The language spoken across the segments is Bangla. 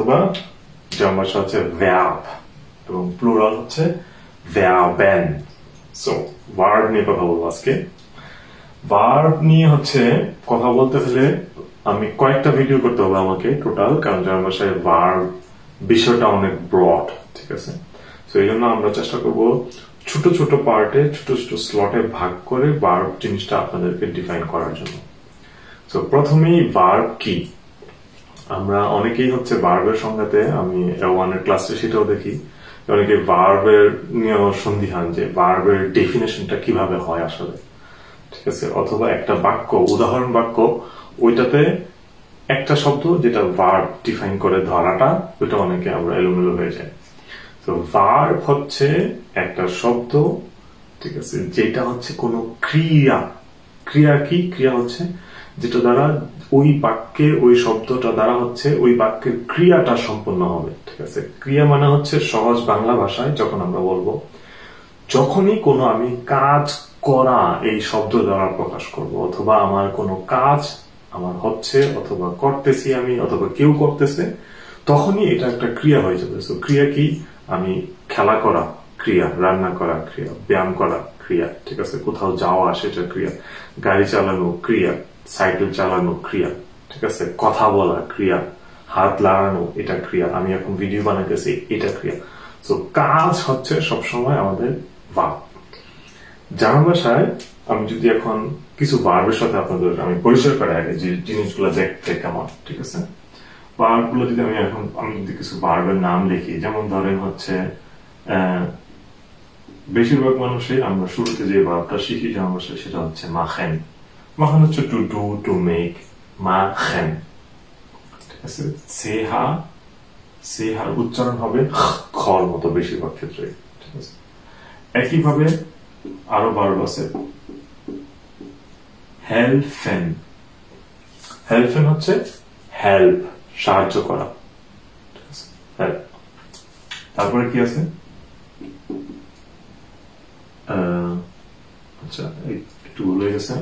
অথবা জার্মান ভাষা হচ্ছে verb এবং প্লুরাল হচ্ছে verben। সো ভার্ব নিয়ে কথা বলবো আজকে। ভার্ব নিয়ে হচ্ছে কথা বলতে হলে আমি কয়েকটা ভিডিও করতে হবে আমাকে টোটাল, কারণ জার্মান ভাষায় ভার্ব বিষয়টা অনেক ব্রড, ঠিক আছে। তো এই জন্য আমরা চেষ্টা করব ছোট ছোট পার্টে, ছোট ছোট স্লটে ভাগ করে ভার্ব জিনিসটা আপনাদেরকে ডিফাইন করার জন্য। তো প্রথমেই ভার্ব কি, আমরা অনেকেই হচ্ছে ভার্বের সংজ্ঞাতে, আমি ওয়ানের ক্লাসে সেটাও দেখি অনেকে ভার্বের নিয়ে সন্দিহান যে ভার্বের ডেফিনেশনটা কিভাবে হয় আসলে, ঠিক আছে। অথবা একটা বাক্য, উদাহরণ বাক্য, ওইটাতে একটা শব্দ যেটা ভার্ব ডিফাইন করে ধরাটা, ওইটা অনেকে আমরা এলোমেলো হয়ে যায়। তো ভার্ব হচ্ছে একটা শব্দ, ঠিক আছে, যেটা হচ্ছে কোনো ক্রিয়া। ক্রিয়া কি? ক্রিয়া হচ্ছে যেটা দ্বারা ওই বাক্যে, ওই শব্দটা দ্বারা হচ্ছে ওই বাক্যের ক্রিয়াটা সম্পন্ন হবে, ঠিক আছে। ক্রিয়া মানে হচ্ছে সহজ বাংলা ভাষায় যখন আমরা বলবো, যখনই কোনো আমি কাজ করা এই শব্দ দ্বারা প্রকাশ করব, অথবা আমার কোনো কাজ আমার হচ্ছে অথবা করতেছি আমি, অথবা কেউ করতেছে, তখনই এটা একটা ক্রিয়া হয়ে যাবে। তো ক্রিয়া কি? আমি খেলা করা ক্রিয়া, রান্না করা ক্রিয়া, ব্যায়াম করা ক্রিয়া, ঠিক আছে, কোথাও যাওয়া সেটা ক্রিয়া, গাড়ি চালানো ক্রিয়া, সাইকেল চালানো ক্রিয়া, ঠিক আছে, কথা বলা ক্রিয়া, হাত লাগানো এটা ক্রিয়া, আমি এখন ভিডিও বানাইতেছি এটা ক্রিয়া। তো কাজ হচ্ছে সবসময় আমাদের ভার্ব। জার্মান ভাষায় আমি যদি এখন কিছু ভার্বের সাথে আপনাদের আমি পরিচয় করাই আগে, যে জিনিসগুলো দেখতে কেমন, ঠিক আছে। ভার্ব গুলো যদি আমি যদি কিছু ভার্বের নাম লিখি, যেমন ধরেন হচ্ছে বেশিরভাগ মানুষই আমরা শুরুতে যে ভার্বটা শিখি জার্মান ভাষায় সেটা হচ্ছে machen। machen হচ্ছে to do, to make, machen, ঠিক আছে। সেহার উচ্চারণ হবে খর মতো বেশিরভাগ ক্ষেত্রে, ঠিক আছে। একইভাবে আরো ভার্ব আছে helfen। helfen হচ্ছে হেল্প, সাহায্য করা, ঠিক আছে, হেল্প। তারপরে কি আছে? আচ্ছা একটু ভুলে গেছে,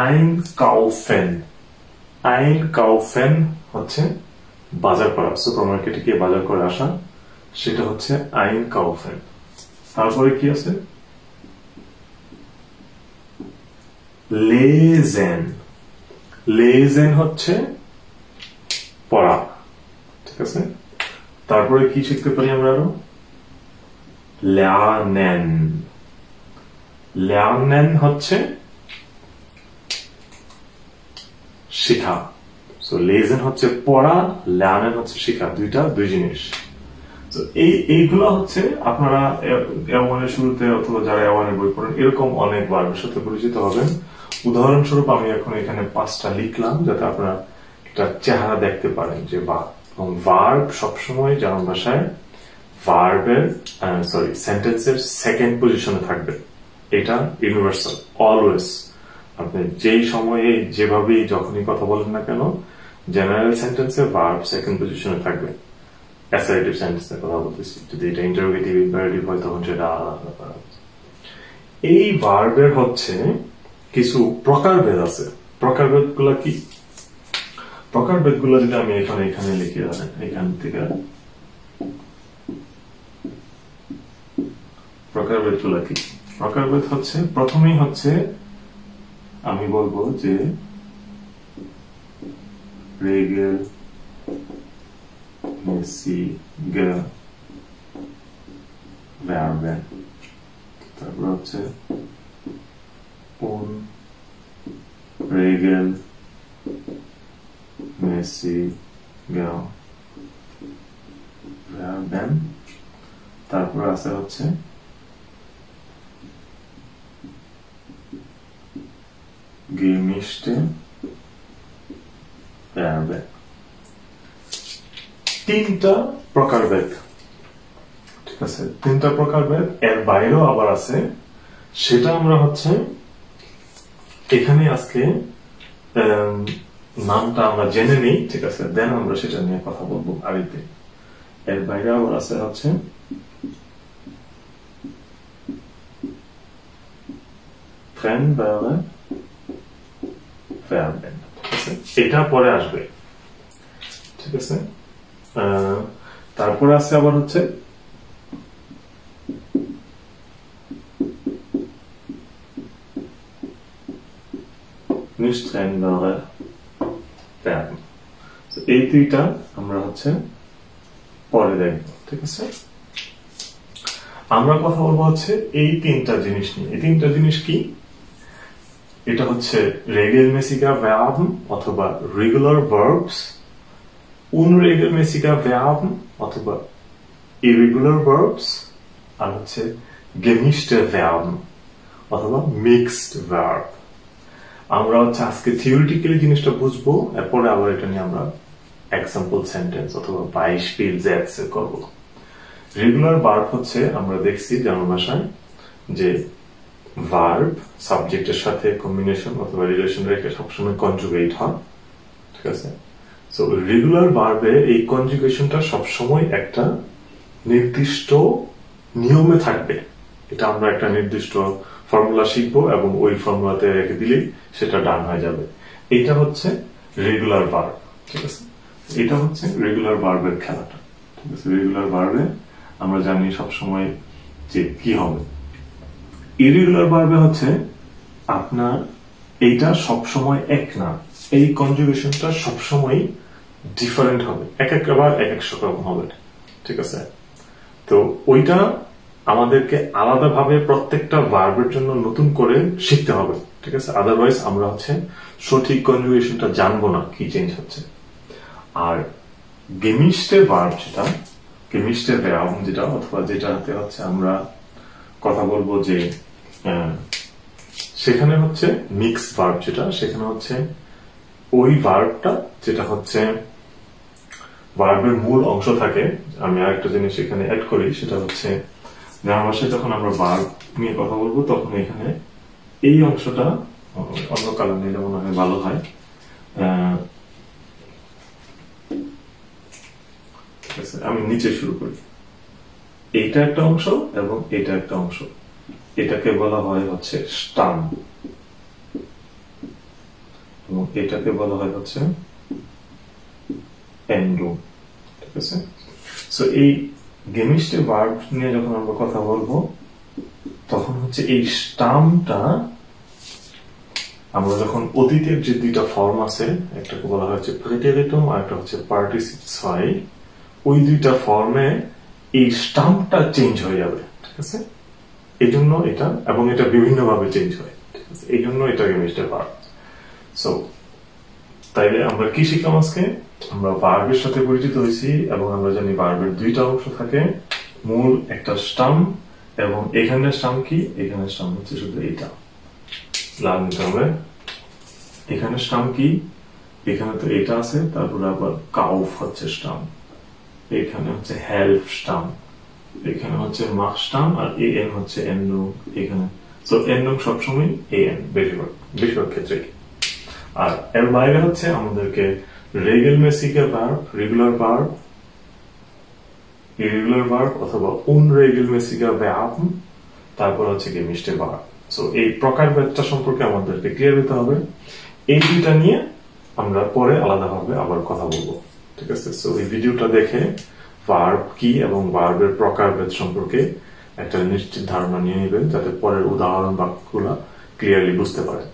einkaufen। einkaufen হচ্ছে বাজার করা, সুপারমার্কেটে গিয়ে বাজার করে আসা, সেটা হচ্ছে einkaufen। তারপরে কি আছে? lesen। lesen হচ্ছে পড়া, ঠিক আছে। তারপরে কি শিখতে পারি আমরা আরো? lernen। lernen হচ্ছে শেখা। সো lesen হচ্ছে পড়া, lernen হচ্ছে শেখা, দুই জিনিস। তো এইগুলো হচ্ছে আপনারা এওয়ানের শুরুতে অথবা যারা এওয়ানের বই পড়েন এরকম অনেক ভার্বের সাথে পরিচিত হবেন। উদাহরণস্বরূপ আমি এখন এখানে 5টা লিখলাম যাতে আপনারা একটা চেহারা দেখতে পারেন যে ভার্ব সবসময় জার্মান ভাষায় ভার্বের সেন্টেন্সের সেকেন্ড পজিশনে থাকবে। এটা ইউনিভার্সাল, অলওয়েজ। আপনি যেই সময়ে যেভাবেই যখনই কথা বলেন না কেন, জেনারেল সেন্টেন্সে ভার্ব সেকেন্ড পজিশনে থাকবে। অ্যাসার্টিভ সেন্টেন্সের কথা বলতেছি, যদি এটা ইন্টারোগেটিভ ইম্পারেটিভ হয় তখন সেটা আলাদা। এই ভার্বের হচ্ছে কিছু প্রকারভেদ আছে। প্রকারভেদ গুলা কি? প্রকারভেদ গুলো যদি আমি এখানে লিখে দেন, এখান থেকে প্রকারভেদ গুলা কি? প্রকারভেদ হচ্ছে, প্রথমেই হচ্ছে আমি বলবো যে রেগেল mäßige Verben। তারপর হচ্ছে unregelmäßige Verben। তারপর আছে হচ্ছে gemischte Verben। তিনটা প্রকারভেদ, ঠিক আছে, তিনটা প্রকারভেদ। এর বাইরেও আবার আছে, সেটা আমরা হচ্ছে এখানে আজকে নামটা আমরা জেনে নিই, ঠিক আছে, দেন আমরা সেটা নিয়ে কথা বলবো আরেকদিন। এর বাইরে আবার আছে হচ্ছে trennbare verben ঠিক আছে এটা পরে আসবে ঠিক আছে তারপরে আছে আবার হচ্ছে nicht trennbare Verben এই দুইটা আমরা হচ্ছে পরে দেখব ঠিক আছে আমরা কথা বলবো হচ্ছে এই তিনটা জিনিস নিয়ে এই তিনটা জিনিস কি এটা হচ্ছে regelmäßiger Verben অথবা regular verbs unregelmäßiger Verben অথবা irregular verbs আর হচ্ছে gemischte Verben অথবা mixed verb আমরা হচ্ছে আজকে থিওরিটিক্যালি জিনিসটা বুঝবো এরপরে আবার এটা নিয়ে আমরা এক্সাম্পল সেন্টেন্স অথবা Beispielsätze করব রেগুলার ভার্ব হচ্ছে আমরা দেখছি জার্মান ভাষায় যে ভার্ব সাবজেক্টের সাথে কম্বিনেশন অথবা রিলেশন রেখে সবসময় কনজুগেট হয় ঠিক আছে সো রেগুলার ভার্বে এই কনজুগেশনটা সবসময় একটা নির্দিষ্ট নিয়মে থাকবে এটা আমরা একটা নির্দিষ্ট ফর্মুলা শিখবো এবং ওই ফর্মুলাতে রেখে দিলেই সেটা ডান হয়ে যাবে এটা হচ্ছে রেগুলার ভার্ব ঠিক আছে এটা হচ্ছে রেগুলার ভার্বের খেলাটা ঠিক আছে রেগুলার ভার্বে আমরা জানি সবসময় যে কি হবে ইরেগুলার ভার্বে হচ্ছে আপনার এইটা সবসময় এক না এই কনজুগেশনটা সবসময় ডিফারেন্ট হবে এক একবার এক এক রকম হবে ঠিক আছে তো ওইটা আমাদেরকে আলাদাভাবে প্রত্যেকটা ভার্বের জন্য নতুন করে শিখতে হবে ঠিক আছে আদারওয়াইজ আমরা হচ্ছে সঠিক কনজুগেশনটা জানবো না কি চেঞ্জ হচ্ছে আর gemischte ভার্ব যেটা gemischte Verb যেটা অথবা যেটাতে হচ্ছে আমরা কথা বলবো যে সেখানে হচ্ছে মিক্সড ভার্ব যেটা সেখানে হচ্ছে ওই ভার্বটা যেটা হচ্ছে ভার্বের মূল অংশ থাকে আমি আরেকটা জিনিস এখানে অ্যাড করি সেটা হচ্ছে জার্মান ভাষায় যখন আমরা ভার্ব নিয়ে কথা বলবো তখন এখানে এই অংশটা অন্য কালার নিলে মনে হয় ভালো হয় ঠিক আছে আমি নিচে শুরু করি এইটা একটা অংশ এবং এটা একটা অংশ এটাকে বলা হয় হচ্ছে স্টাম এবং এটাকে বলা হয় হচ্ছে এন্ডো ঠিক আছে সো এই gemischte ভার্ব নিয়ে যখন আমরা কথা বলবো তখন হচ্ছে এই স্টামটা আমরা যখন অতীতের যে দুইটা ফর্ম আছে একটাকে বলা হচ্ছে প্রেটেরিটুম আর একটা হচ্ছে পার্টিসিপ 2 ওই দুইটা ফর্মে এই স্টামটা চেঞ্জ হয়ে যাবে ঠিক আছে এই জন্য এটা এবং এটা বিভিন্ন ভাবে চেঞ্জ হয় ঠিক আছে এই জন্য এটা gemischte ভার্ব সো তাইলে আমরা কি শিখলাম আজকে আমরা ভার্বের সাথে পরিচিত হয়েছি এবং আমরা জানি ভার্বের দুইটা অংশ থাকে মূল একটা স্টাম এবং এখানে স্টাম কি এখানে স্টাম হচ্ছে শুধু এইটা লাল নিতে হবে এখানে স্টাম কি এখানে তো এটা আছে তারপরে আবার কাউফ হচ্ছে স্টাম এখানে হচ্ছে হেল্প স্টাম এখানে হচ্ছে মাখ স্টাম আর এন হচ্ছে এন্ডু এখানে সো এন্ডু সবসময় এন বেশিরভাগ ক্ষেত্রে আর এর বাইরে হচ্ছে আমাদেরকে regelmäßiger Verb regular verb irregular verb অথবা unregelmäßiger Verben তারপর হচ্ছে gemischte Verb সো এই প্রকারভেদটা সম্পর্কে আমাদেরকে ক্লিয়ার হতে হবে এই দুইটা নিয়ে আমরা পরে আলাদাভাবে আবার কথা বলবো ঠিক আছে সো এই ভিডিওটা দেখে ভার্ব কি এবং ভার্বের প্রকারভেদ সম্পর্কে একটা নিশ্চিত ধারণা নিয়ে নেবেন যাতে পরের উদাহরণ বাক্যগুলো ক্লিয়ারলি বুঝতে পারেন